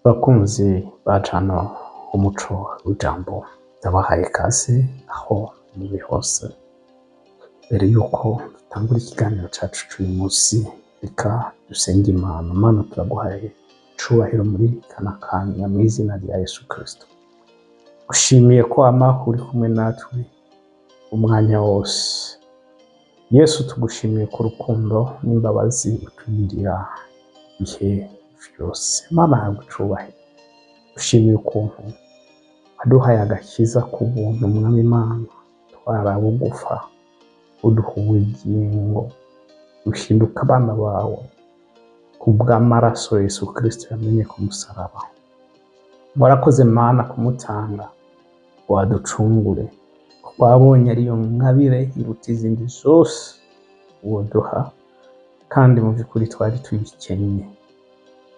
Bakunzi bacano umuco w'ijambo ndabahaye kaze aho muri hose. Mbere yuko dutangura ikiganiro cacu cy'uyu munsi, reka dusenge Imana. Mana, turaguhaye icubahiro muri kana kanya mu izina rya Yesu Kristo. Ushimiye ko amaho uri kumwe natwe umwanya wose. Yesu, tugushimiye ku rukundo n'imbabazi utugirira ibihe vyose. Mana, habwa icubahiro. Ushimiye ukuntu waduhaye agakiza ku buntu, Mwami Imana, twarabugufa uduha ubugingo, ushinduka abana bawe kubw'amaraso Yesu Kristo yamenye ku musaraba. Warakoze Mana kumutanga waducungure, twabonye ariyo ngabire iruta izindi zose woduha, kandi mu by'ukuri twari tuyikenye.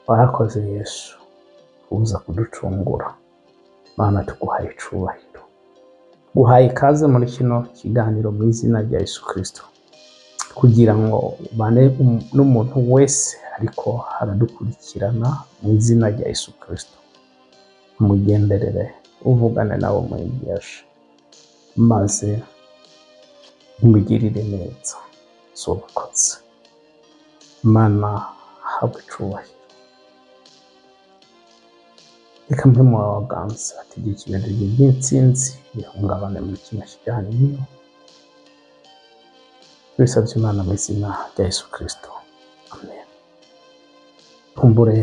Warakoze Yesu uza kuducungura. Mana, tuguhaye icubahiro, guhaye ikaze muri kino kiganiro mu izina rya Yesu Kristo, kugira ngo bane n'umuntu wese ariko haradukurikirana mu izina rya Yesu Kristo. Umugenderere, uvugane nabo mwigisha, maze umugirire neza. Sobakoze Mana, habwa icubahiro. Reka mpe mu waganza ategeye ikiganiro ry'intsinzi bihungabane muri kino kiganiro. Tubisabye Imana mu izina rya Yesu Kristo, amen. Kumbure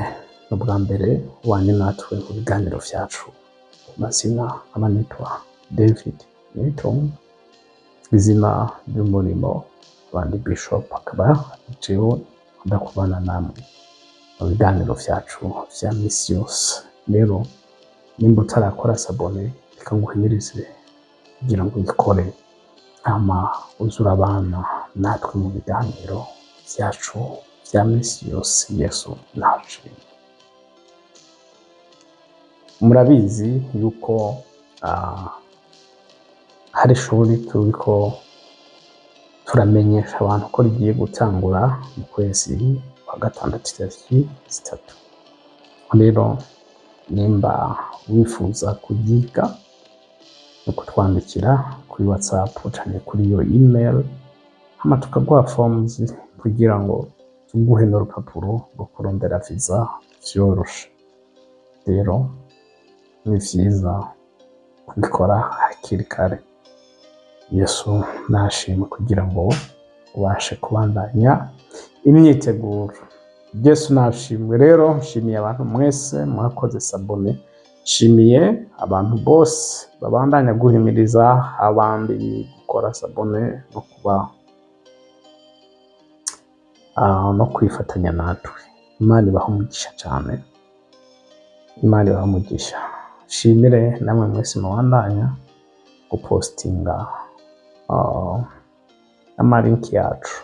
n'ubwa mbere wanye natwe mu biganiro vyacu. Amazina amanitwa David Newton, izina ry'umurimo abandi Bishop, akaba jewe ndakubana namwe mu biganiro vyacu vya misi yose. Rero nimba utarakora sabone, reka nguhimirize kugira ngo ubikore, hama uzura abana natwe mu biganiro vyacu vya misi yose. Yesu naje. Murabizi yuko hari ishuri turiko turamenyesha abantu ko rigiye gutangura mu kwezi kwa gatandatu itariki 3. Rero nimba wifuza kugiga no kutwandikira kuri WhatsApp canke kuri iyo email, hama tukaguha forms kugira ngo tuguhe n'urupapuro rwo kurondera visa vyoroshe. Rero ni vyiza kubikora hakiri kare. Yesu nashimwe kugira ngo ubashe kubandanya imyiteguro. Yesu nashimwe. Rero nshimiye abantu mwese mwakoze sabone, nshimiye abantu bose babandanya guhimiriza abandi gukora sabone no kuba no kwifatanya natwe. Imana ibahe umugisha cyane, Imana ibahe umugisha. Nshimire namwe mwese mubandanya gupostinga amalinki yacu.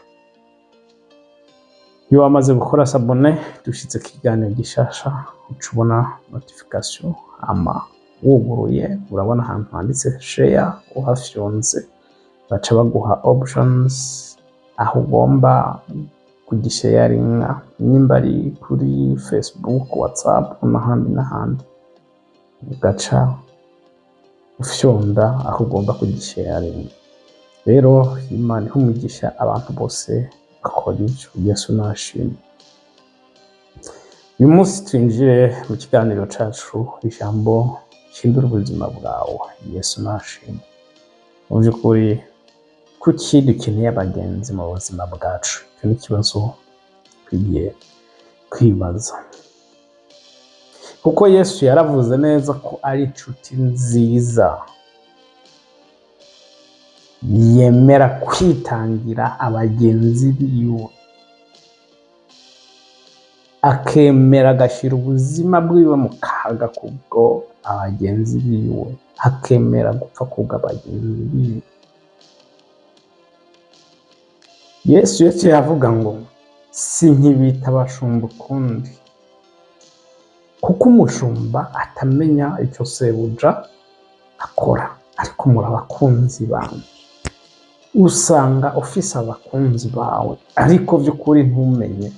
Iyo wamaze gukora sabone, dushitse kiganiro gishasha ucubona notification, ama wuguruye urabona ahantu handitse share, uhafyonze baca baguha options aho ugomba kugisharinga, nimba ari kuri Facebook, WhatsApp n'ahandi, ugaca ufyonda aho ugomba kugisharinga. Rero Imana ihe umugisha abantu bose bakora ivyo. Yesu nashimwe. Uyu munsi twinjire mu kiganiro cacu, ijambo hindura ubuzima bwawe. Yesu nashimwe. Mu by'ukuri kuki dukeneye abagenzi mu buzima bwacu? Icyo ni ikibazo twigiye kwibaza, kuko Yesu yaravuze neza ko ari inshuti nziza, yemera kwitangira abagenzi biwe, akemera agashira ubuzima bwiwe mu kaga kubwo abagenzi biwe, akemera gupfa kubwo abagenzi biwe. Yesu yavuga ngo sinkibita abashumba ukundi, kuko umushumba atamenya icyo sebuja akora. Ariko muri abakunzi banjye, usanga ufise abakunzi bawe ariko by'ukuri ntumenye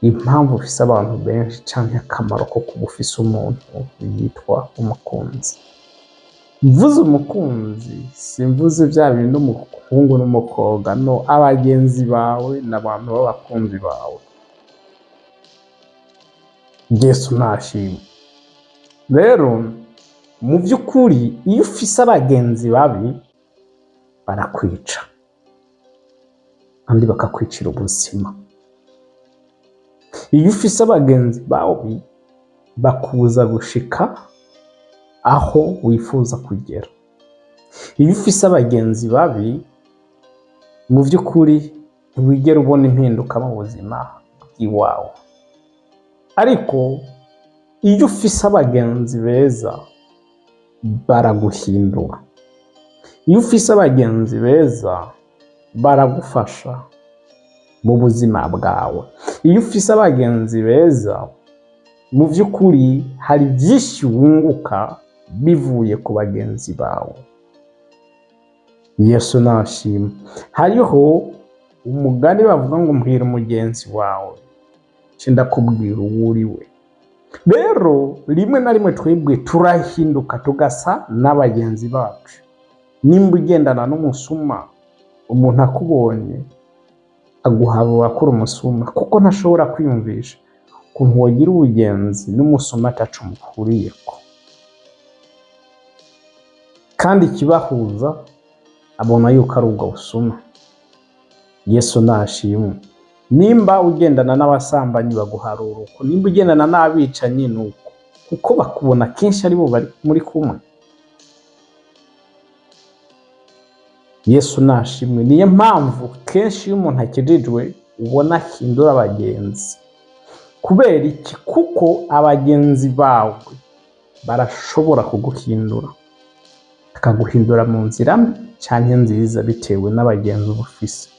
impamvu ufise abantu benshi canke akamaro ko kuba ufise umuntu yitwa umukunzi. Mvuze umukunzi simvuze vya bintu umuhungu n'umukobwa, no, abagenzi bawe n'abantu b'abakunzi bawe. Yesu nashimwe. Rero mu by'ukuri iyo ufise abagenzi babi barakwica kandi bakakwicira ubuzima. Iyo ufise abagenzi bawe bakubuza gushika aho wifuza kugera. Iyo ufise abagenzi babi mu by'ukuri ntiwigera ubona impinduka mu buzima bw'iwawe. Ariko iyo ufise abagenzi beza baraguhindura. Iyo ufise abagenzi beza baragufasha mu buzima bwawe. Iyo ufise abagenzi beza mu by'ukuri hari byinshi wunguka bivuye ku bagenzi bawe. Yesu nashimwe. Hariho umugani bavuga ngo mbwira umugenzi wawe ndakubwira uwo uri we. Rero rimwe na rimwe twebwe turahinduka tugasa n'abagenzi bacu. Nimba ugendana n'umusuma, umuntu akubonye aguhabura kuri umusuma kuko ntashobora kwiyumvisha ukuntu wogira ubugenzi n'umusuma atacu muhuriyeko, kandi ikibahuza abona yuko ari ubwo busuma. Yesu nashimwe. Nimba ugendana n'abasambanyi baguharura uko, nimba ugendana n'abicanyi nuko, kuko bakubona kenshi ari bo bari muri kumwe. Yesu nashimwe. Niyo mpamvu kenshi iyo umuntu akijijwe ubona ahindura abagenzi. Kubera iki? Kuko abagenzi bawe barashobora kuguhindura, akaguhindura mu nzira mbi cyane nziza bitewe n'abagenzi ufise.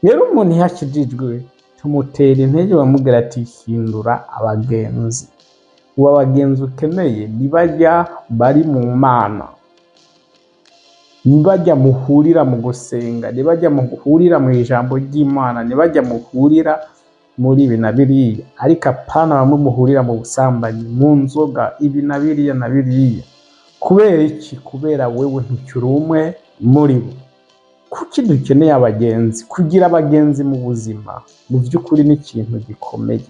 Rero umuntu yakijijwe tumutera intege bamubwira ati hindura abagenzi. Ubu abagenzi ukeneye nibajya bari mu Mana, nibajya muhurira mu gusenga, nibajya muhurira mu ijambo ry'Imana, nibajya muhurira muri ibi na biriya, ariko apana bamwe muhurira mu busambanyi, mu nzoga, ibi na biriya na biriya. Kubera iki? Kubera wewe ntukiri umwe muri bo. Kuki dukeneye abagenzi? Kugira abagenzi mu buzima mu by'ukuri ni ikintu gikomeye,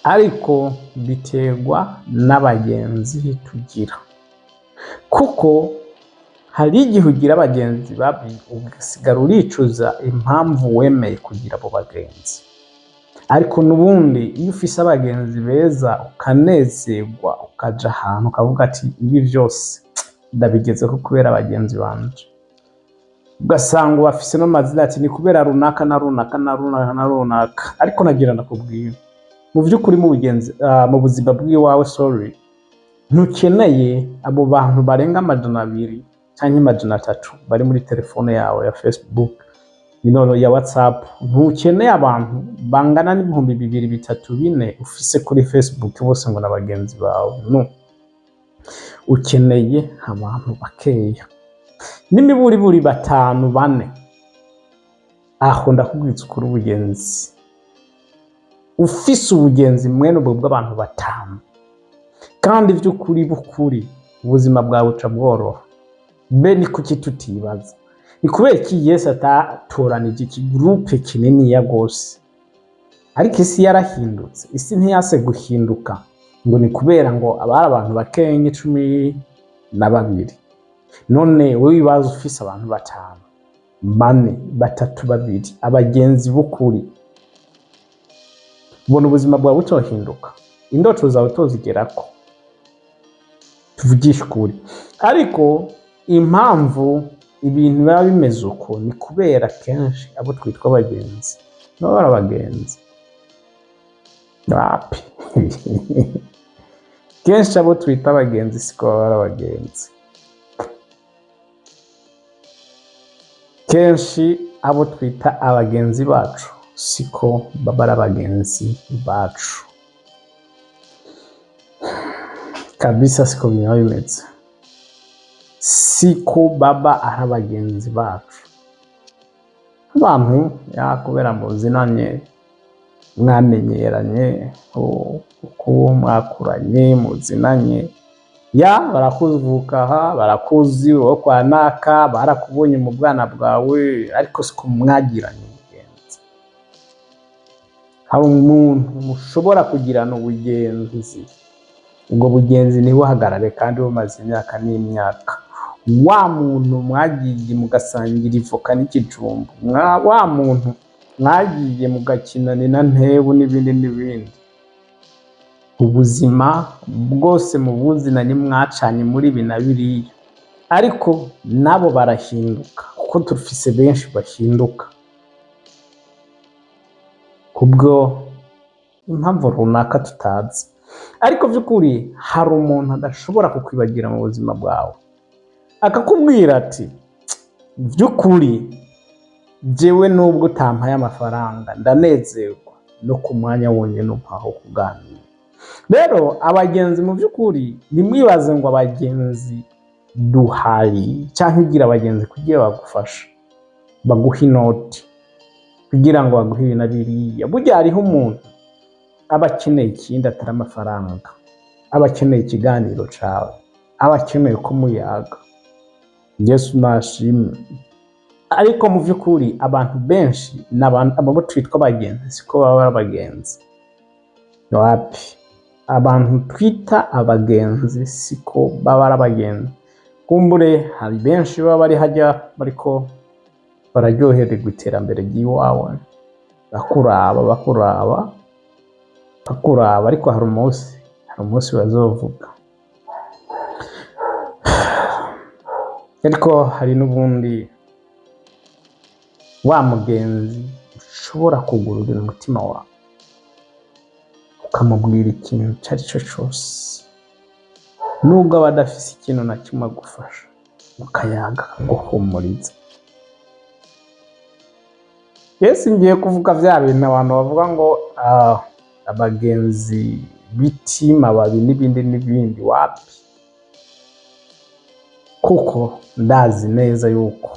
ariko biterwa n'abagenzi tugira. Kuko hari igihe ugira abagenzi babi ugasigara uricuza impamvu wemeye kugira abo bagenzi. Ariko n'ubundi iyo ufise abagenzi beza ukanezerwa, ukaja ahantu ukavuga ati ibi byose ndabigezeho kubera abagenzi banje, ugasanga bafise n'amazina ati ni kubera runaka na runaka na runaka na runaka. Ariko nagira ndakubwira mu by'ukuri mu buzima bw'iwawe ntukeneye abo bantu barenga 200 cyangwa 300 bari muri telefone yawe ya Facebook, ya WhatsApp. Ntukeneye abantu bangana n'ibihumbi 2, 3, 4 ufise kuri Facebook bose ngo n'abagenzi bawe. No, ukeneye abantu bakeya, n'imiburiburi 5, 4. Aho ndakubwitsa ukuri ubugenzi. Ufise ubugenzi mwene ubwo bw'abantu 5 kandi by'ukuri bukuri, ubuzima bwawe uca bworoha. Be ni kuki tutibaza? Ni kubera iki Yesu atatoranije iki groupe kinini ya gose? Ariko isi yarahindutse. Isi ntiyase guhinduka ngo ni kubera ngo abari abantu bakenye 12. None wewe wibaza ufise abantu 5, 4, 3, 2 abagenzi bukuri, ubona ubuzima bwawe butohinduka, indoto zawe utozigerako. Tuvugisha ukuri. Ariko impamvu ibintu biba bimeze uko ni kubera kenshi abo twitwa abagenzi nabo bari abagenzi. Rapi. Kenshi abo twita abagenzi siko bari abagenzi. Kenshi abo twita abagenzi bacu siko baba ari abagenzi bacu. Kabisa siko biba bimeze. Siko baba ari abagenzi bacu. Abantu kubera muzinanye mwamenyeranye uko mwakuranye muzinanye barakuvuka aha barakuzi wo kwa naka barakubonye mu bwana bwawe ariko siko mwagiranye ubugenzi. Hari umuntu mushobora kugirana ubugenzi, ubwo bugenzi ntibuhagarare kandi bumaze imyaka n'imyaka. Wa muntu mwagiye mugasangira ivoka n'ikijumba, wa muntu mwagiye mugakinana na ntebu n'ibindi, ubuzima bwose mubuzinanye mwacanye muri ibi na biriya, ariko nabo barahinduka kuko dufise benshi bahinduka kubwo impamvu runaka tutazi. Ariko by'ukuri hari umuntu adashobora kukwibagira mu buzima bwawe, akakubwira ati by'ukuri jewe nubwo utampaye amafaranga ndanezerwa no ku mwanya wonyine umpaho kuganira. Rero abagenzi mu by'ukuri nimwibaze ngo abagenzi duhari cyangwa igira abagenzi kugira bagufasha baguha inoti kugira ngo baguhe ibi na biriya. Burya hariho umuntu aba akeneye ikindi atari amafaranga, aba akeneye ikiganiro cyawe, aba akeneye ko muyaga. Yesu nashimwe. Ariko mu by'ukuri abantu benshi abo twitwa abagenzi siko baba abagenzi. Wapi, abantu twita abagenzi siko baba ari abagenzi. Kumbure hari benshi baba bari hajya bariko bararyohererwa iterambere ry'iwawe, bakuraba ariko hari umunsi bazovuga. Ariko hari n'ubundi wa mugenzi ushobora kugururira umutima wawe ukamubwira ikintu icyo ari cyo cyose, nubwo aba adafise ikintu na kimwe agufasha, ukayaga guhumuriza. Yesu ngiye kuvuga bya bintu abantu bavuga ngo abagenzi bitima babi n'ibindi wapi, kuko ndazi neza yuko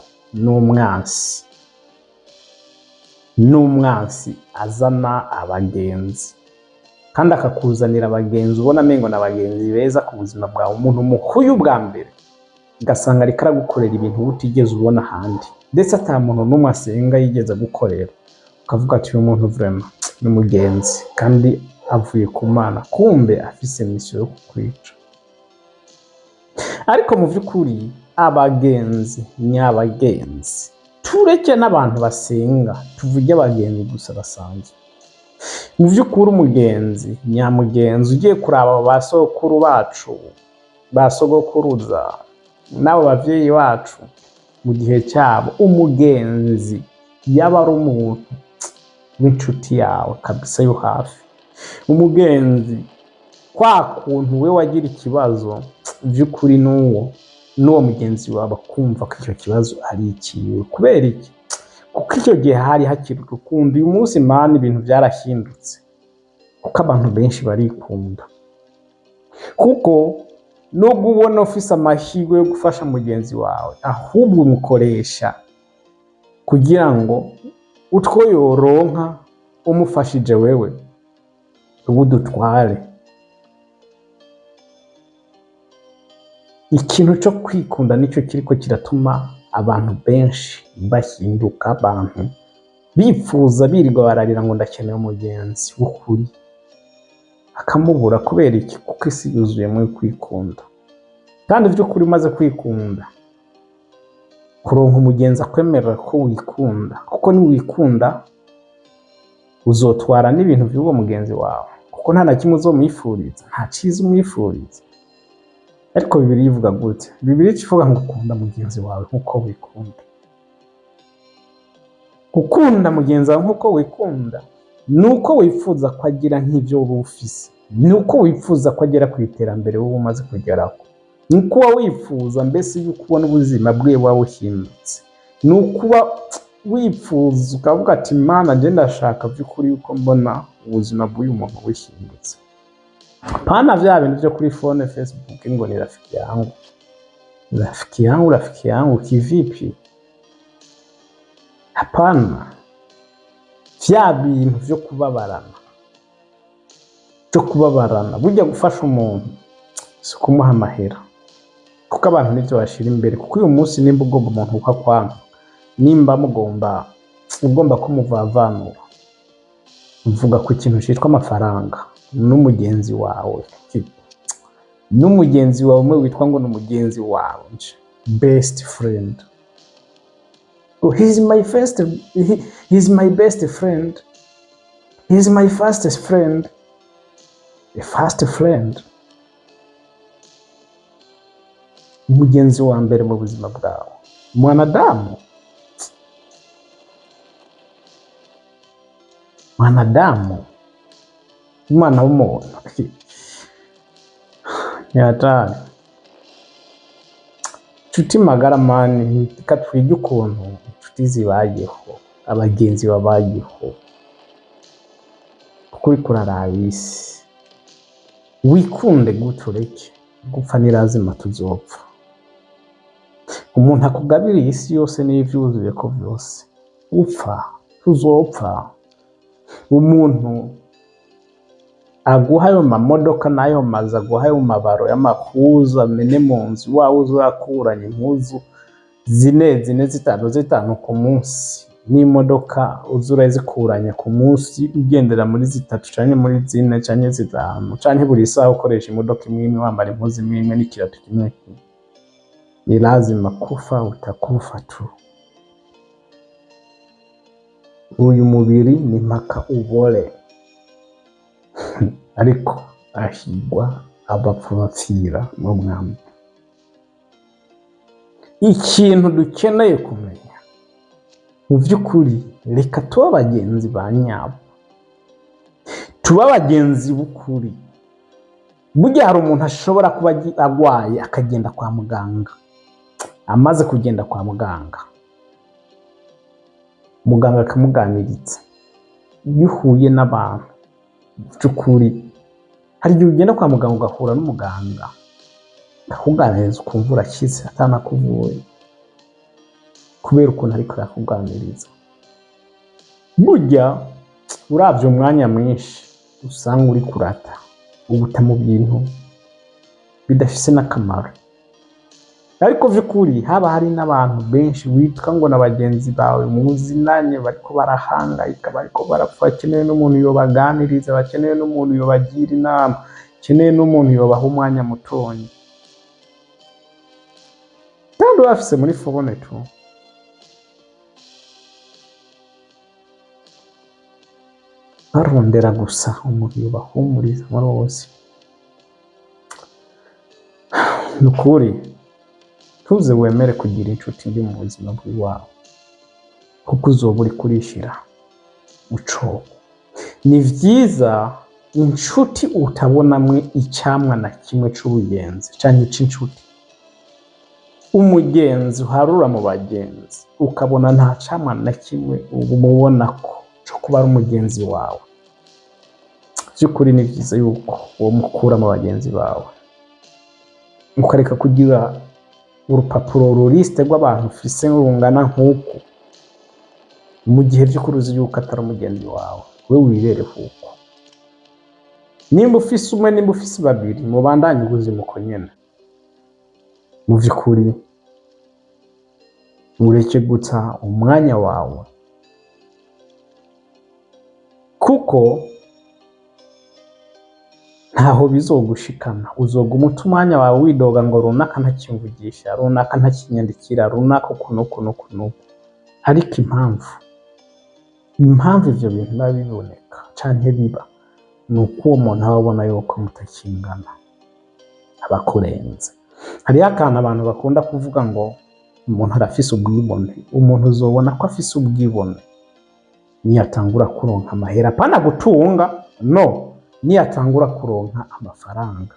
n'umwansi azana abagenzi kandi akakuzanira abagenzi ubona amengo na abagenzi beza ku buzima bwawe. Umuntu muhuye ubwa mbere ugasanga ariko aragukorera ibintu utigeze ubona ahandi, ndetse ata muntu n'umwe asenga yigeze gukorera, ukavuga ati uyu muntu vraiment ni mugenzi kandi avuye ku Mana, kumbe afise misiyo yo kukwica. Ariko mu by'ukuri abagenzi nyabagenzi, tureke n'abantu basenga, tuvuge abagenzi gusa basanzwe. Mu by'ukuri umugenzi nyamugenzi ugiye kuraba ba sokuru bacu, ba sogokuruza n'abo bavyeyi bacu mu gihe cyabo, umugenzi yaba ari umuntu w'inshuti yawe kabisa yo hafi. Umugenzi kwa kuntu we wagira ikibazo by'ukuri n'uwo mugenzi wawe kumva ko icyo kibazo ari ikiwe. Kubera iki? Kuko icyo gihe hari hakiri urukundo. Uyu munsi Imana ibintu byarahindutse kuko abantu benshi barikunda, kuko nubwo ubona ufise amahirwe yo gufasha mugenzi wawe, ahubwo umukoresha kugira ngo utwo yoronka umufashije wewe ubudutware. Ikintu cyo kwikunda nicyo kiriko kiratuma abantu benshi bahinduka, abantu bifuza birirwa bararira ngo ndakeneye umugenzi w'ukuri, akamubura. Kubera iki? Kuko isi yuzuyemo kwikunda. Kandi by'ukuri umaze kwikunda, kuronka umugenzi akwemerera ko wikunda, kuko niwikunda uzotwara n'ibintu by'uwo mugenzi wawe, kuko nta na kimwe uzomwifuriza, nta cyiza umwifuriza. Ariko Bibiliya ivuga gute? Bibiliya ivuga ngo ukunda mugenzi wawe nk'uko wikunda. Gukunda mugenzi wawe nk'uko wikunda nuko wifuza ko agira nk'ibyo uba ufise, nuko wifuza ko agera ku iterambere wowe umaze kugeraho, nuko uba wifuza mbese yuko ubona ubuzima bwe buba buhindutse, nuko uba wifuza ukavuga ati Mana nje ndashaka by'ukuri yuko mbona ubuzima bw'uyu muntu buhindutse. Pana vya bintu byo kuri phone Facebook ngo ni rafiki yangu kivipi? Hapana. vya bintu vyo kubabarana burya gufasha umuntu si kumuha amahera kuko abantu nivyo bashira imbere kuko uyu munsi nimba ugomba umuntu ukakwanga nimba ugomba ko muvavanura uvuga ku kintu citwa amafaranga n'umugenzi wawe umwe witwa ngo n'umugenzi wawe best friend. He's my best friend. He's my fastest friend. A fast friend. Umugenzi wa mbere mu buzima bwawe. Mwanadamu. Umwana w'umuntu. Yatari. Inshuti magara mani katwige ukuntu inshuti zibayeho abagenzi babayeho kuri kurarabisi wikunde gutureke gupfa nirazima tuzopfa umuntu akugabiriye isi yose n'ivyuzuye ko vyose upfa tuzopfa umuntu aguha ayo mamodoka nayo maza aguha ayo mabaro y'amahuzu amene mu nzu wawe uzakuranye impuzu zine zitanu ku munsi n'imodoka uzura zikuranye ku munsi ugendera muri 3 canke muri 4 canke 5 canke buri saha ukoresha imodoka imwe wambara impuzu imwe n'ikirato kimwe ni lazima kufa utakufa tu. Uyu mubiri ni mpaka ubore ariko ahigwa abapfu bapfira mu mwami. Ikintu dukeneye kumenya mu by'ukuri reka tuba abagenzi ba nyabo tuba abagenzi b'ukuri. Burya hari umuntu ashobora kuba agwaye akagenda kwa muganga, amaze kugenda kwa muganga akamuganiriza. Iyo uhuye n'abantu by'ukuri hari igihe ugenda kwa muganga ugahura n'umuganga akuganiriza ukumva urakize atanakuvuye kubera ukuntu ariko arakuganiriza. Burya uravye umwanya mwinshi usanga uri kurata ubuta mu bintu bidafise n'akamaro, ariko vy'ukuri haba hari n'abantu benshi witwa ngo n'abagenzi bawe muzinanye bariko barahangayika bariko barapfa, bakeneye n'umuntu yobaganiriza, bakeneye n'umuntu yobagira inama, bakeneye n'umuntu yobaha umwanya mutonyi. Kandi bafise muri fobone tu barondera gusa umuntu yobahumuriza muri wose. Nukuri tuze wemere kugira inshuti mbi mu buzima bwawe kuko uzoba uri kurishira uco. Ni vyiza inshuti utabonamwe icyamwa na kimwe c'ubugenzi canke c'inshuti. Umugenzi uharura mu bagenzi ukabona nta camwa na kimwe umubona ko cyo kuba ari umugenzi wawe. By'ukuri ni vyiza yuko uwo mukura mu bagenzi bawe ukareka kugira urupapuro ruriste rw'abantu ufise rungana nk'uko mu gihe by'ukuri uzi yuko atari umugenzi wawe. We wirere huko, nimba ufise umwe nimba ufise babiri mubandanye ubuzima uko nyene. Mu by'ukuri ureke guta umwanya wawe kuko ntaho bizogushikana. Uzoguma uta umwanya wawe widoga ngo runaka ntakimvugisha, runaka ntakinyandikira, runaka kuno. Ariko impamvu ivyo bintu biba biboneka canke biba nuko uwo muntu ababona yuko mutakingana abakurenze. Hariyo akantu abantu bakunda kuvuga ngo umuntu arafise ubwibone. Umuntu uzobona ko afise ubwibone niyatangura kuronka amahera, pana gutunga no, niyatangura kuronka amafaranga.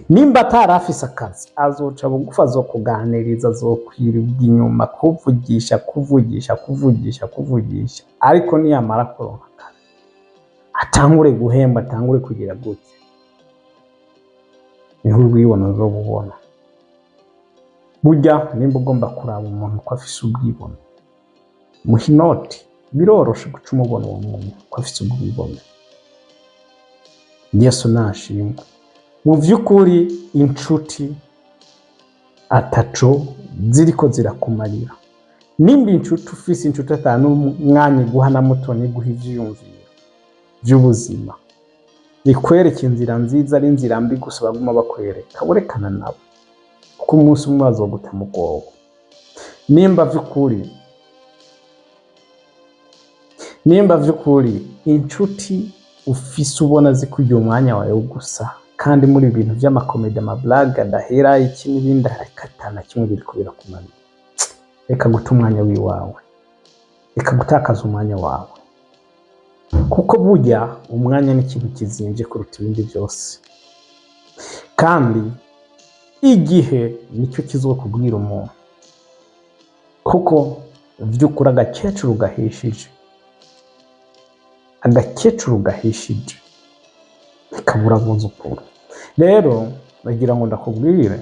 Nimba atarafise akazi azoca bugufa zo kuganiriza, zo kwirirwa inyuma kuvugisha, ariko niyamara kuronka akazi atangure guhemba, atangure kugira gute, niho ubwibone uzobubona. Burya nimba ugomba kuraba umuntu ko afise ubwibone muha inoti biroroshe guca umubona uwo muntu ko afite ubwibone. Yesu nashimwe. Mu vy'ukuri inshuti ataco ziriko zirakumarira. Nimba inshuti ufise inshuti atanu umwanya guha na muto ni guha ivyiyumviro by'ubuzima, ikwereka inzira nziza ari inzira mbi gusa baguma bakwereka, urekana nabo kuko umunsi umwe bazoguta mu bwobo. Nimba vy'ukuri inshuti ufise ubona zikugira umwanya wawe gusa, kandi muri ibintu vy'amakomedi amablaga adahera iki n'ibindi atana kimwe biriko birakumarira, reka guta umwanya wiwawe, reka gutakaza umwanya wawe, kuko burya umwanya ni ikintu kizimvye kuruta ibindi byose, kandi igihe nicyo kizokubwira umuntu, kuko vy'ukuri agakecuru gahishije kabura abuzukuru. Rero bagira ngo ndakubwire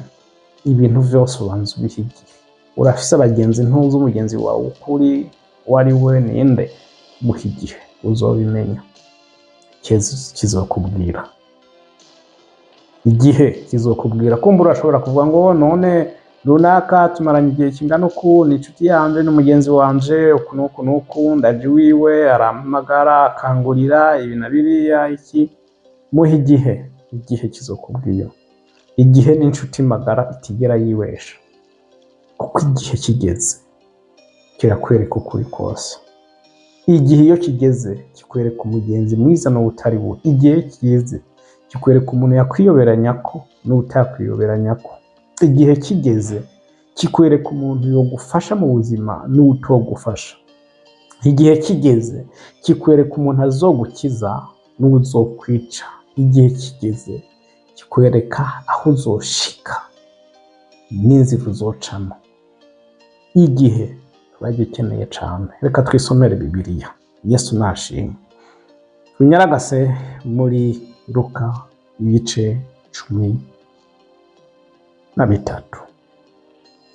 ibintu vyose ubanza ubiha igihe. Urafise abagenzi ntuzi umugenzi wawe ukuri wari we ninde, muha igihe uzobimenya, kizokubwira. Igihe kizokubwira. Kumbura urashobora kuvuga ngo none runaka tumaranye igihe kingana uku, ni inshuti yanje n'umugenzi wanje uku nuku, ndaje wiwe arampamagara akangurira ibi na biriya iki. Muha igihe, igihe kizokubwira. Igihe ni inshuti magara itigera yibesha, kuko igihe kigeze kirakwereka ukuri kose. Igihe iyo kigeze kikwereka umugenzi mwiza n'utari we. Igihe kigeze kikwereka umuntu yakwiyoberanyako n'utakwiyoberanyako. Igihe kigeze kikwereka umuntu yogufasha mu buzima n'utogufasha. Igihe kigeze kikwereka umuntu azogukiza n'uzokwica. Igihe kigeze kikwereka aho uzoshika n'inzira uzocamo. Igihe turagikeneye cane. Reka twisomere Bibiliya. Yesu nashimwe. Tunyaragase muri Luka ibice 13.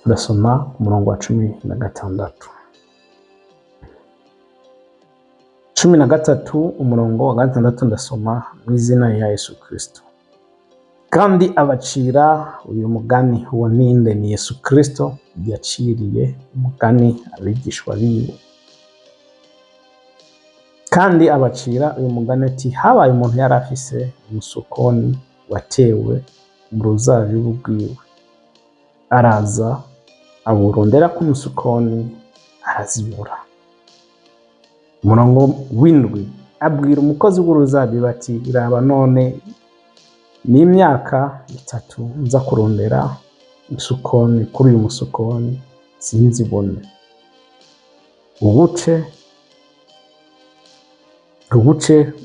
Turasoma umurongo wa 16. 13 umurongo wa 6 ndasoma mu izina ya Yesu Kristo. Kandi abacira uyu mugani. Uwo ninde? Ni Yesu Kristo yaciriye umugani abigishwa biwe. Kandi abacira uyu mugani ati, habaye umuntu yari afise umusukoni watewe mu ruzabibu rwiwe. Araza awurondera ku musukoni arazibura. Umurongo w'indwi, abwira umukozi w'uruzabibu ati, iraba none n'imyaka 3 nza kurondera musukoni kuri uyu musukoni sinzibone. Ubuce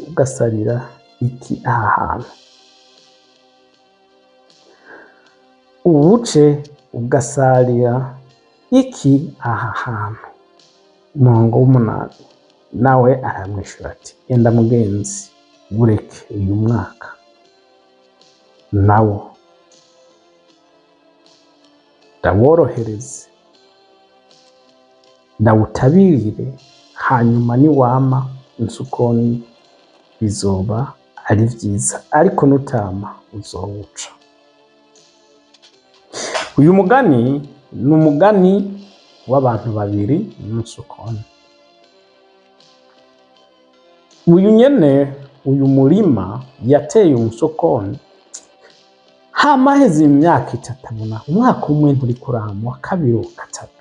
ugasarira iki aha hantu. Ubuce ugasarira iki aha hantu. Umurongo w'umunani, nawe aramwishura ati, enda mugenzi ureke uyu mwaka nawo ndaworohereze, ndawutabirire, hanyuma niwama insukoni bizoba ari vyiza, ariko nutama uzowuca. Uyu mugani ni umugani w'abantu babiri n'umusukoni. Uyu nyene, uyu murima yateye umusukoni, hamaheze imyaka 3 abona umwaka umwe nturi kurama, wa kabiri, wa gatatu.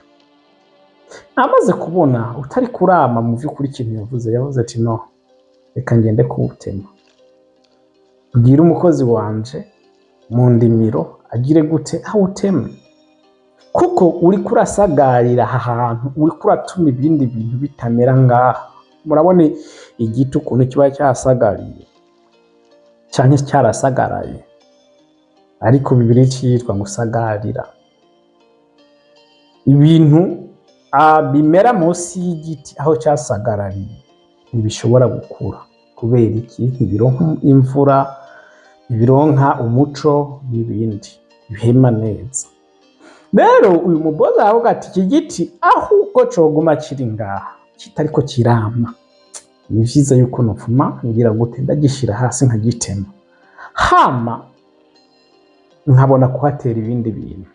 Amaze kubona utari kurama mu vy'ukuri ikintu yavuze ati, no, reka ngende kuwutema. Bwira umukozi wanje mu ndimiro agire gute awuteme, kuko uri kurasagarira aha hantu, uri kuratuma ibindi bintu bitamera ngaha. Murabone igiti ukuntu kiba cyasagariye cyane cyarasagaraye, ariko Bibiliya cyitwa gusagarira. Ibintu bimera munsi y'igiti aho cyasagarariye ntibishobora gukura. Kubera iki? Ntibironka imvura, ntibironka umuco n'ibindi, bihema neza. Rero uyu muboza avuga ati, iki giti ahubwo coguma kiri ngaha, kitariko kirama, ni vyiza yuko nopfuma ngira gute ndagishira hasi nkagitema, hama nkabona kuhatera ibindi bintu.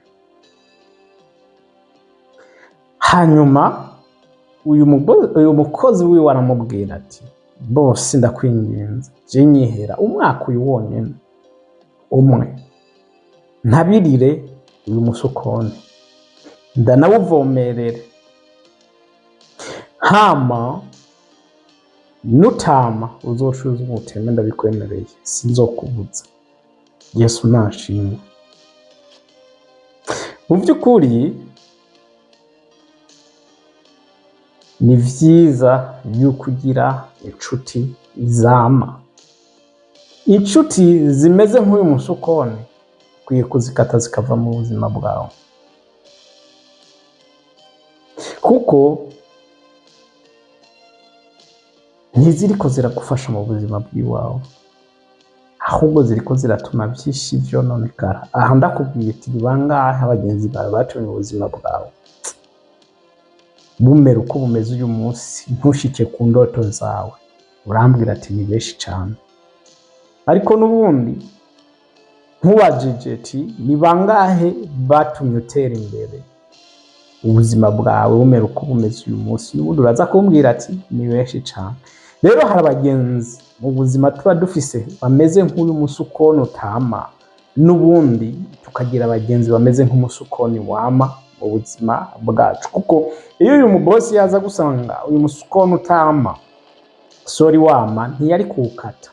Hanyuma uyu mukozi wiwe aramubwira ati bose ndakwinginze je nyihera umwaka uyu wonyene umwe ntabirire uyu musukoni ndanawuvomerere, hama nutama uzocuza umuteme ndabikwemereye sinzokubuza. Yesu nashimwe. Mu vy'ukuri ni vyiza yuko ugira inshuti zama, inshuti zimeze nk'uyu musukoni ukwiye kuzikata zikava mu buzima bwawe, kuko ntiziriko ziragufasha mu buzima bw'iwawe, ahubwo ziriko ziratuma vyinshi vyononekara. Aha ndakubwiye ati bangahe abagenzi bawe batumye ubuzima bwawe bumera uko bumeze uyu munsi ntushike ku ndoto zawe. Urambwira ati ni benshi cane, ariko n'ubundi ntubajije ati ni bangahe batumye utera imbere ubuzima bwawe bumera uko bumeze uyu munsi. N'ubundi uraza kumbwira ati ni benshi cane. Rero hari abagenzi mu buzima tuba dufise bameze nk'uyu musukoni utama, n'ubundi tukagira abagenzi bameze nk'umusukoni wama mu buzima bwacu, kuko iyo uyu mubosi yaza gusanga uyu musukoni utama sori wama ntiyari kuwukata.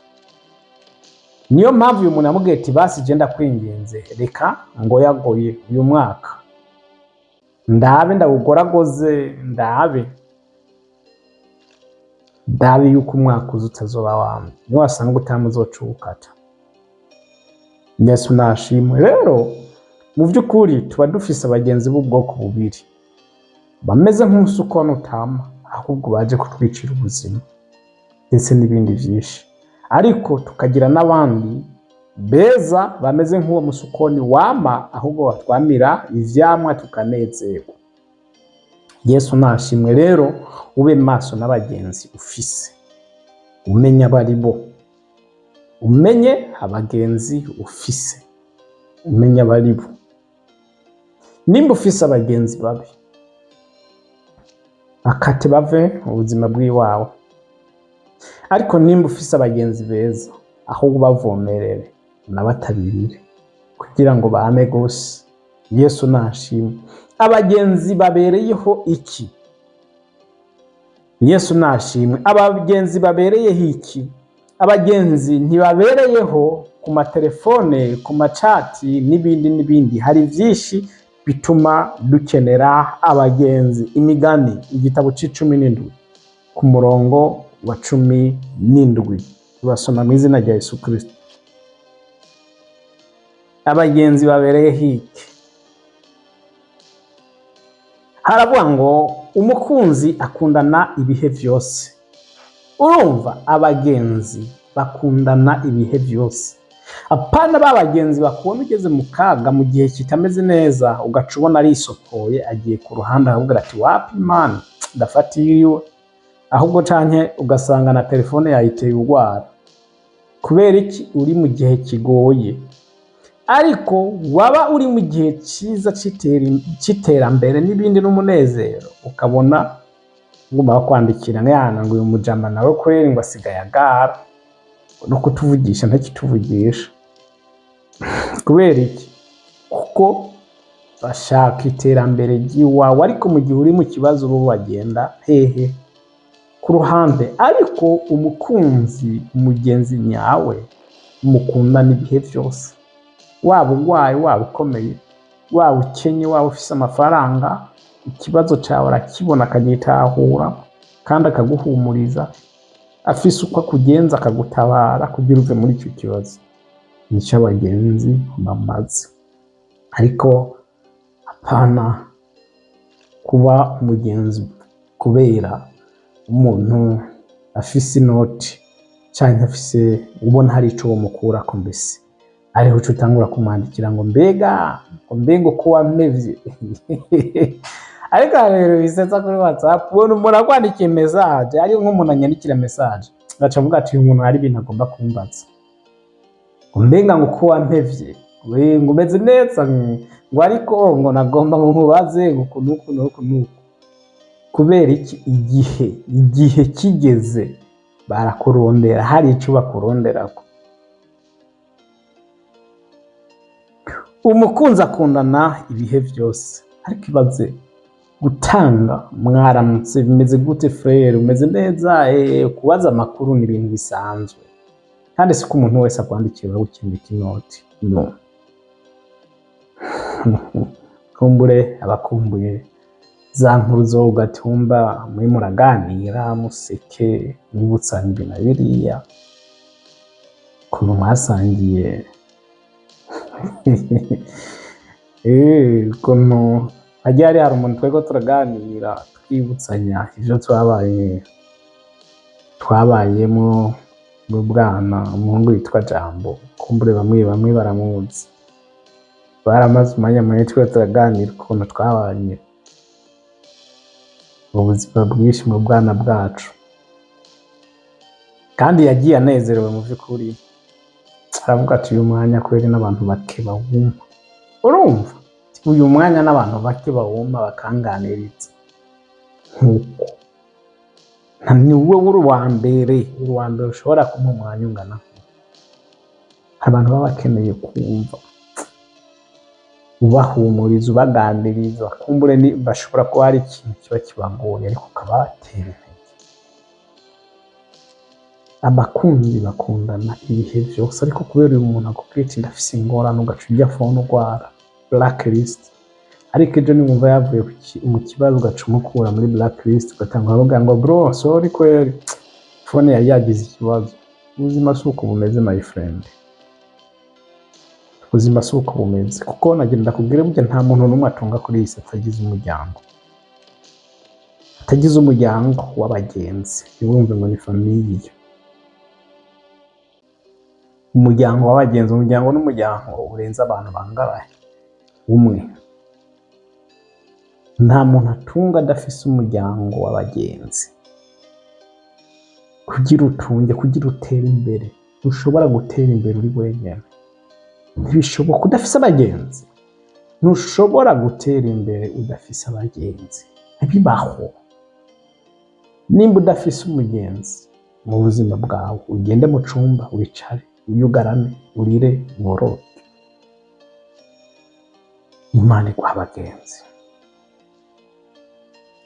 Niyo mpamvu uyu muntu yamubwiye ati basi je ndakwinginze reka ngoyagoye uyu mwaka ndabe ndawugoragoze ndabe yuko umwaka uza utazoba wamwe, niwasanga utama uzoca uwukata. Yesu nashimwe. Rero mu vy'ukuri tuba dufise abagenzi b'ubwoko bubiri, bameze nk'umusukoni utama ahubwo baje kutwicira ubuzima ndetse n'ibindi vyinshi, ariko tukagira n'abandi beza bameze nk'uwo musukoni wama ahubwo batwamira ivyamwa tukanezerwa. Yesu nashimwe. Rero ube maso n'abagenzi ufise, umenye abari bo, umenye abagenzi ufise, umenye abari bo. Nimba ufise abagenzi babi bakate bave mu buzima bw'iwawe, ariko nimba ufise abagenzi beza ahubwo bavomerere nabatabirire kugira ngo bame gose. Yesu nashimwe. Abagenzi babereyeho iki? Yesu nashimwe. Abagenzi babereyeho iki? Abagenzi ntibabereyeho ku matelefone, ku macati n'ibindi. Hari vyinshi bituma dukenera abagenzi. Imigani igitabo c'17 ku murongo wa 17 turasoma mu izina rya Yesu Kristo. Abagenzi babereyeho iki? Haravuga ngo umukunzi akundana ibihe vyose. Urumva abagenzi bakundana ibihe vyose, apana babagenzi bakubona ugeze mu kaga mu gihe kitameze neza ugaca ubona ari isokoye agiye ku ruhande ahubwo ati wapi man ndafatiye, ahubwo canke ugasanga na telefone yayiteye urwara. Kubera iki? Uri mu gihe kigoye. Ariko waba uri mu gihe cyiza cy'iterambere n'ibindi n'umunezero, ukabona nguma bakwandikira nk'ayana ngo uyu mujama nawe kweri ngo asigaye agara no kutuvugisha ntakituvugisha. Kubera iki? Kuko bashaka iterambere ry'iwawe, ariko mu gihe uri mu kibazo bo bagenda hehe ku ruhande. Ariko umukunzi, umugenzi nyawe mukundana ibihe vyose, waba urwaye, waba ukomeye, waba ukenye, waba ufise amafaranga, ikibazo cyawe arakibona akagitahura kandi akaguhumuriza, afise uko akugenza akagutabara kugira uve muri icyo kibazo. Nico abagenzi bamaze. Ariko apana kuba umugenzi kubera umuntu afise inoti canke afise ubona hari ico womukurako, mbese ariho utangura kumwandikira ngo mbega uko wamevye ariko rero bisetsa kuri WhatsApp ubona umuntu akwandikiye message ari nk'umuntu anyandikira message gaca avuga ati uyu muntu hari ibintu agomba kumbaza umbenga ngo ko wampevye ngo umeze neza ngo ariko ngo nagomba ngo nkubaze ngo nuko kubera iki igihe kigeze barakurondera hari ico bakuronderako. Umukunzi akundana ibihe vyose, ariko ibaze gutanga mwaramutse bimeze gute frere umeze neza kubaza amakuru ni ibintu bisanzwe kandi siko umuntu wese akwandikira gukindika inoti no. Kumbure abakumbuye za nkuru zo ugatumba muri muraganira museke nibutsanya ibintu biriya kuno mwasangiye kuno hajya hari umuntu twego turaganira twibutsanya ivyo twabayemo mu bwana umuhungu yitwa Jambo kumbure bamwe baramuzi baramaze umwanya munini twego turaganira ukuntu twabanye ubuzima bwinshi mu bwana bwacu kandi yagiye anezerewe mu vy'ukuri aravuga ati uyu mwanya kweri n'abantu bake bawumva urumva uyu mwanya n'abantu bake bawumva bakanganiriza nkuko ni wowe uri wa mbere ushobora kumuha umwanya ungana abantu baba bakeneye kumva ubahumuriza ubaganiriza kumbure bashobora kuba hari ikintu kiba kibagoye ariko ukabatera intege. Abakunzi bakundana ibihe vyose ariko kubera uyu muntu akubwira ndafise ingorane ugaca ujya phone urwara blacklist ariko ejo nimumva yavuye mu kibazo ugaca umukura muri blacklist ugatanga avuga ngo bro sorry kweri phone yari yagize ikibazo. Ubuzima suko bumeze my friend, ubuzima suko bumeze kuko nagenda kubwira burya nta muntu n'umwe atunga kuri isi atagize umuryango w'abagenzi yumve ngo ni famille. Umuryango w'abagenzi n'umuryango urenza abantu bangahe umwe. Nta muntu atunga adafise umuryango w'abagenzi. Kugira utunge kugira utera imbere ushobora gutera imbere uri wenyine ntibishoboka udafise abagenzi. Ntushobora gutera imbere udafise abagenzi ntibibaho. Nimba udafise umugenzi mu buzima bwawe ugende mu cumba wicare uyugarame urire ngoroke Imana iguha abagenzi.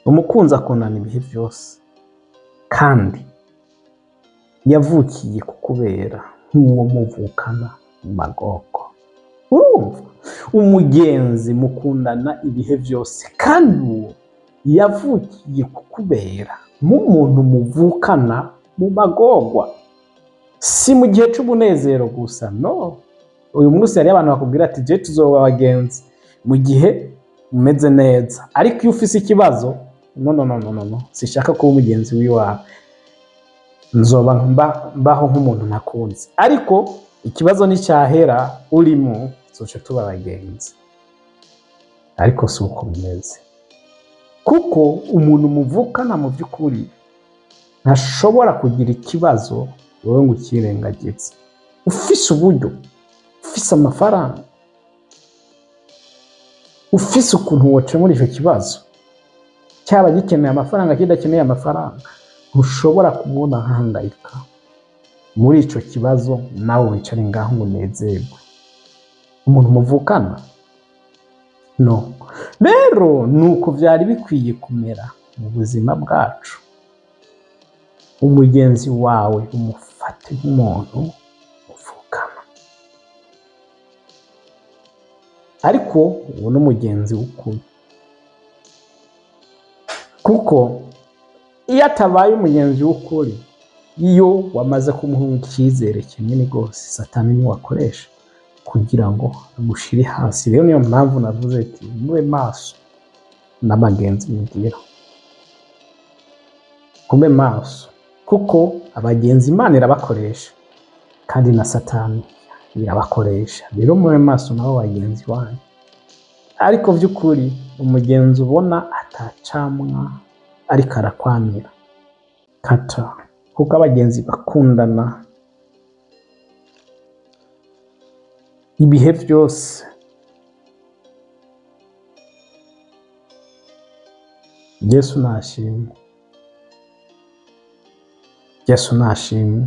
Umukunzi akundana ibihe vyose kandi yavukiye kukubera nk'uwo muvukana mu Magorwa. Urumva umugenzi mukundana ibihe vyose kandi uwo yavukiye kukubera nk'umuntu muvukana mu Magorwa, si mu gihe c'umunezero gusa no. Uyu munsi hari abantu bakubwira ati je tuzoba abagenzi mu gihe umeze neza ariko iyo ufise ikibazo no sishaka kuba umugenzi wiwawe nzoba mbaho nk'umuntu nakunze ariko ikibazo nicyahera urimo tuzoca tuba abagenzi. Ariko si uko bimeze kuko umuntu muvukana mu by'ukuri ntashobora kugira ikibazo wowe ngo ukirengagize. Ufise uburyo, ufise amafaranga, ufise ukuntu wocemura icyo kibazo cyaba gikeneye amafaranga kidakeneye amafaranga ntushobora kubona hangayika muri ico kibazo nawe wicare ngaho unezerwe. Umuntu muvukana no. Rero nuko vyari bikwiye kumera mu buzima bwacu. Umugenzi wawe umufate nk'umuntu muvukana ariko uwo n'umugenzi w'ukuri kuko iyo atabaye umugenzi w'ukuri iyo wamaze kumuha icyizere kinini rwose satani niwe wakoresha kugira ngo agushire hasi. Rero niyo mpamvu navuze ati mube maso n'abagenzi mugira, mube maso kuko abagenzi Imana irabakoresha kandi na satani irabakoresha. Rero mube maso nabo bagenzi wanyu ariko vy'ukuri umugenzi ubona atacamwa ariko arakwamira, kata, kuko abagenzi bakundana ibihe byose. Yesu nashimwe, Yesu nashimwe.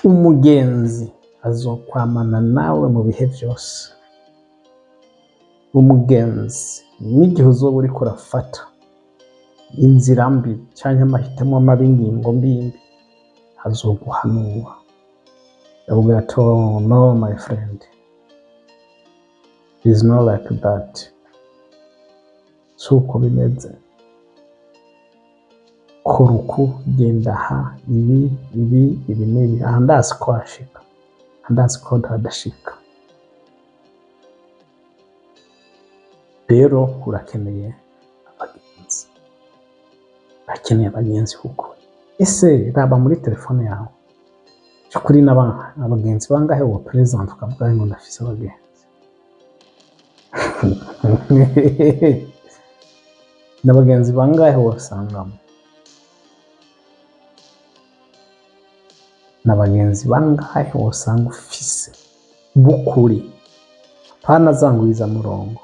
Umugenzi azokwamana nawe mu bihe byose. Umugenzi n'igihe uzoba uriko urafata inzira mbi canke amahitamo mabi, ingingo mbi, azoguhanura akubwira ati oh, no my friend, it is not like that. Suko bimeze, kora uku, genda aha, ibi n'ibi, aha ndazi ko hashika, ndazi ko hadashika. Rero urakeneye abagenzi, urakeneye abagenzi kuko ese raba muri telefone yawe kuri abagenzi bangahe wo present ukavuga ngo ndafise abagenzi. N'abagenzi bangahe wasangamo, n'abagenzi bangahe wasanga ufise bukuri, pana zanguriza murongo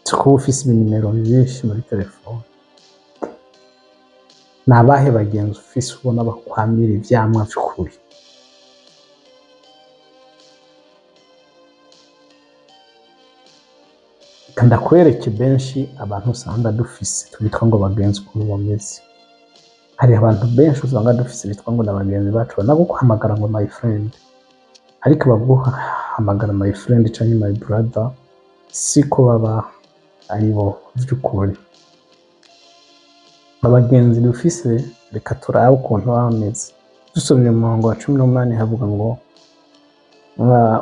tuko ufise ibinimero byinshi muri telefone. Nabahe bagenzi ufise ubona bakwamira ivyamwa vy'ukuri? Kanda kwereke benshi abantu usanga dufise tubitwa ngo bagenzi ukuntu bameze. Hari abantu benshi usanga dufise bitwa ngo n'abagenzi bacu naguhamagara ngo my friend, ariko baguhamagara my friend canke my brother siko baba aribo vy'ukuri. Abagenzi dufise reka turabe ukuntu bameze. Dusomye mu murongo wa 18 havuga ngo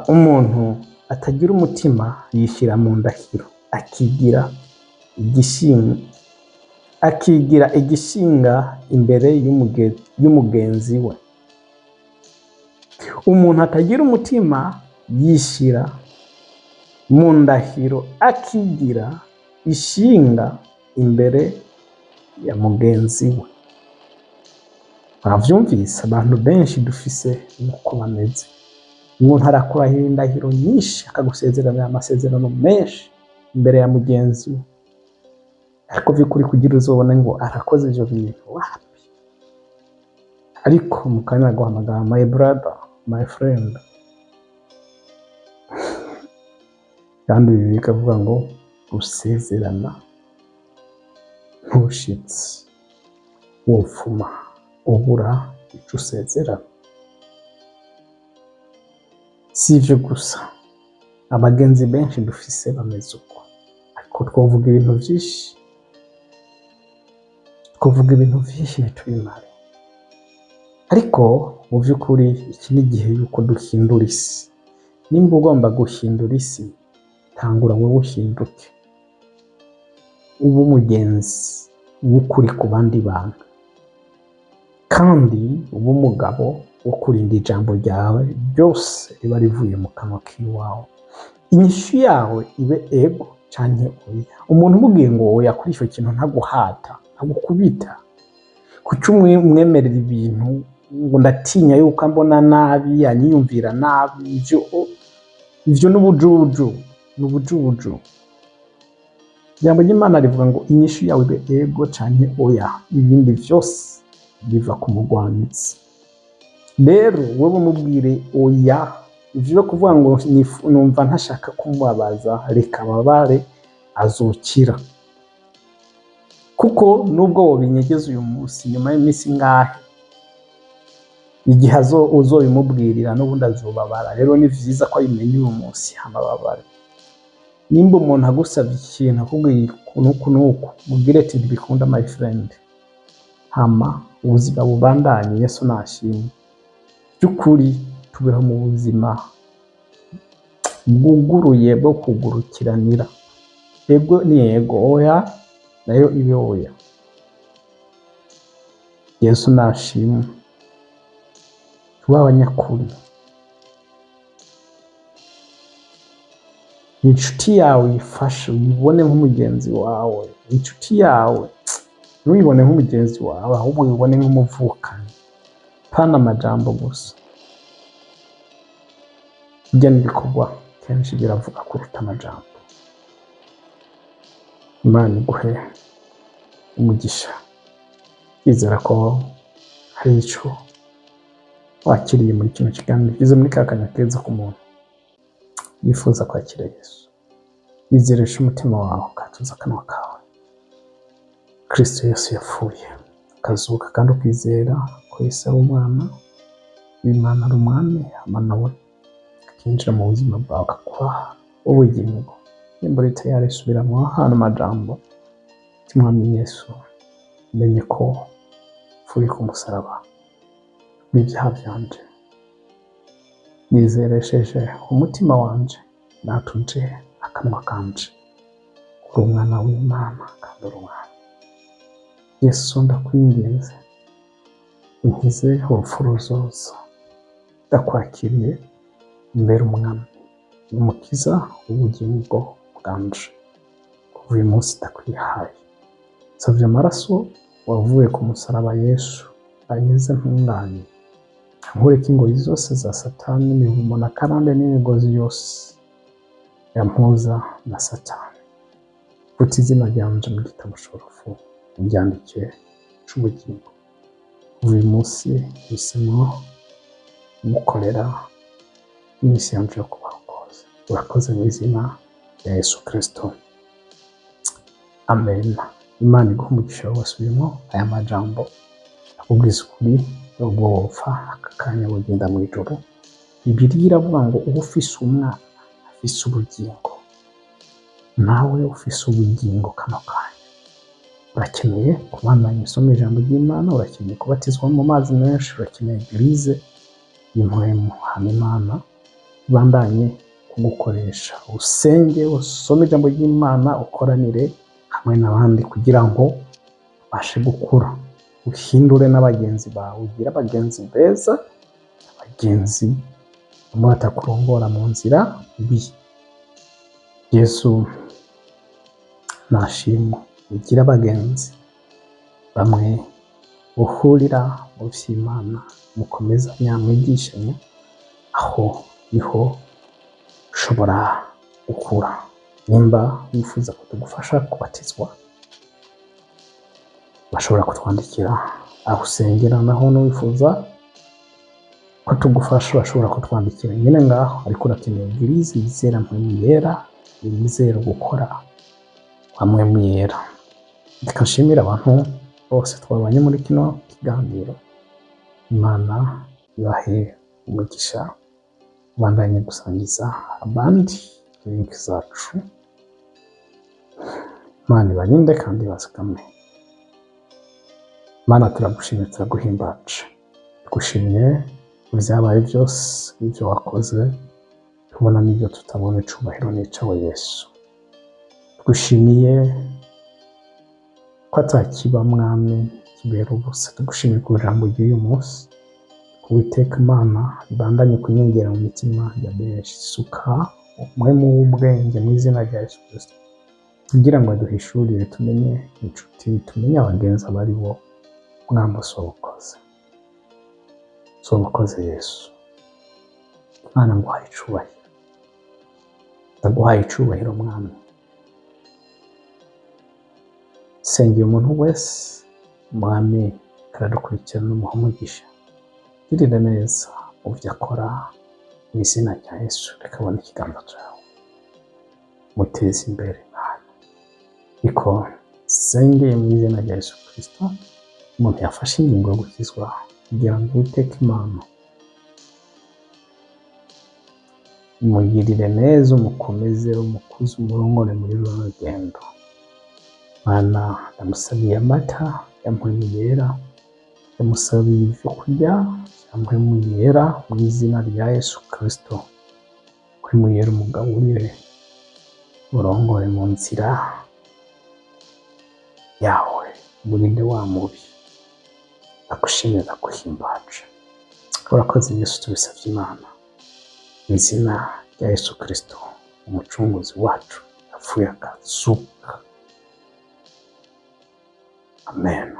umuntu atagira umutima yishira mu ndahiro, akigira igishinga imbere y'umugenzi we. Umuntu atagira umutima yishira mu ndahiro, akigira ishinga imbere ya mugenzi we. Bavyumvise abantu benshi dufise nuko bameze. Umuntu arakurahira indahiro nyinshi akagusezerana amasezerano menshi imbere ya mugenzi we, ariko vy'ukuri kugira uzobona ngo arakoze ivyo bintu wapi? Ariko mukanya guhamagara my brother, my friend, kandi ibi bikavuga ngo gusezerana ntushitse, wofuma ubura ico usezerana. Si ivyo gusa, abagenzi benshi dufise bameze uko, ariko twovuga ibintu vyinshi bitubimare. Ariko mu vy'ukuri iki ni igihe yuko duhindura isi. Nimba ugomba guhindura isi, tangura wowe uhinduke, uba umugenzi w'ukuri ku bandi bantu, kandi uba umugabo wo kurinda ijambo ryawe ryose riba rivuye mu kanwa k'iwawe. Inyishu yawe ibe ego canke oya. Umuntu umubwiye ngo oya kuri ico kintu ntaguhata, ntagukubita, kuki umwemerera ibintu ngo ndatinya yuko ambona nabi, yanyiyumvira nabi, ivyo n'ubujuju. Ijambo ry'Imana rivuga ngo inyishu yawe ibe ego canke oya, ibindi vyose biva ku mugwanizi. Rero wowe umubwire oya, ivyo kuvuga ngo numva ntashaka kumubabaza, reka ababare, azokira. Kuko nubwo wobinyegeza uyu munsi, nyuma y'iminsi ngahe igihe uzobimubwirira n'ubundi azobabara. Rero ni vyiza ko abimenye uyu munsi amababare. Nimba umuntu agusavye ikintu akubwiye nuku, mubwire ati ntibikunda my friend, hama ubuzima bubandanye. Yesu nashimwe. By'ukuri tubeho mu buzima bwuguruye bwo kugurukiranira. Ego ni ego, oya nayo ibe oya. Yesu nashimwe. Tuba abanyakuri. inshuti yawe uyifashe uyibone nk'umugenzi wawe, inshuti yawe ntuyibone nk'umugenzi wawe ahubwo uyibone nk'umuvukana, pana amajambo gusa. Burya n'ibikorwa kenshi biravuga kuruta amajambo. Imana iguhe umugisha, yizera ko hari ico wakiriye muri kino kiganiro, ugeze muri ka kanya keza ku muntu yifuza kwakira Yesu. Yizereshe umutima wawe, ukatuza akanwa kawe. Kristo Yesu yapfuye akazuka, kandi ukwizera ko Yesu ari umwana w'Imana, ari umwami, hama nawe akinjira mu buzima bwawe akaguha ubugingo. Nimba uri tayari, subiramwo hano amajambo ati: Mwami Yesu, menye ko upfuye ku musaraba w'ibyaha byanje, nizeresheje umutima wanje, natuje akanwa kanje, uri umwana w'Imana kandi uri umwana. Yesu, ndakwinginze unkize urupfu ruzoza, ndakwakiriye mbere umwami n'umukiza w'ubugingo bwanje. Kuva uyu munsi ndakwihaye, nsavye amaraso wavuye ku musaraba Yesu anyeze ntunganye, nkureko ingoyi zose za Satani, imivumo na karande n'imigozi yose yampuza na Satani. Futa izina ryanje mu gitabo c'urupfu, uryandike c'ubugingo. Kuva uyu munsi mpisemo gukorera iminsi yanje yo kubaho kose. Urakoze mu izina rya Yesu Kristo, amen. Imana iguhe umugisha wasubiyemo aya majambo akubwiza ukuri, ubwo wopfa aka kanya wogenda mu ijuru. Bibiliya iravuga ngo uba ufise umwana afise ubugingo. Nawe ufise ubugingo kano kanya, urakeneye kubandanya usoma ijambo ry'Imana, urakeneye kubatizwa mu mazi menshi, urakeneye eglise y'Impwemu. Hama Imana ibandanye kugukoresha, usenge, usome ijambo ry'Imana, ukoranire hamwe n'abandi kugira ngo ubashe gukura, uhindure n'abagenzi bawe, ugire abagenzi beza, abagenzi bamwe batakurongora mu nzira mbi. Yesu nashimwe, ugire abagenzi bamwe uhurira mu vy'Imana, mukomezanya, mwigishanya, aho niho ushobora gukura. Nimba wifuza ko tugufasha kubatizwa, bashobora kutwandikira aho usengera, naho n'uwifuza ko tugufasha bashobora kutwandikira nyine ngaho. Ariko urakeneye eglise yizera mpwemu yera, yizera gukora kwa mpwemu yera. Reka nshimire abantu bose twabanye muri kino kiganiro. Imana ibahe umugisha, bandanye gusangiza abandi link zacu. Imana ibarinde kandi bazigame. Mana, turagushimye, turaguhimbaje, tugushimye ibyabaye byose, ibyo wakoze, tubona n'ibyo tutabona. Icubahiro ni icawe Yesu. Tugushimiye ko atakiba mwami kibera ubusa. Tugushimiye ku ijambo ry'uyu munsi, Uwiteka Imana ibandanye kunyongera mu mitima ya benshi. Suka umwemu w'ubwenge mu izina rya Yesu Kristo, kugira ngo duhishurire, tumenye inshuti, tumenye abagenzi abari bo. Mwami, usobokoze, usobokoze Yesu. Imana, nguhaye icubahiro, ndaguhaye icubahiro mwami. Sengera umuntu wese mwami, karadukurikirana, umuha umugisha, girira neza mu byo akora mu izina rya Yesu. Reka abone ikiganza cyawe, muteze imbere Imana. Ariko sengeye mu izina rya Yesu Kristo, umuntu yafashe ingingo yo gukizwa, kugira ngo Uwiteka Imana umugirire neza, umukomeze, umukuze, umurongore muri runo rugendo. Mana, ndamusabiye amata ya mpwemu yera, ndamusabiye ibyo kurya bya mpwemu yera mu izina rya Yesu Kristo. Mpwemu yera umugaburire, urongore mu nzira yawe, umurinde wa mubi. Ndagushimira, ndaguhimbaje. Urakoze Yesu, tubisabye Imana mu izina rya Yesu Kristo, umucunguzi wacu yapfuye akazuka. Amen.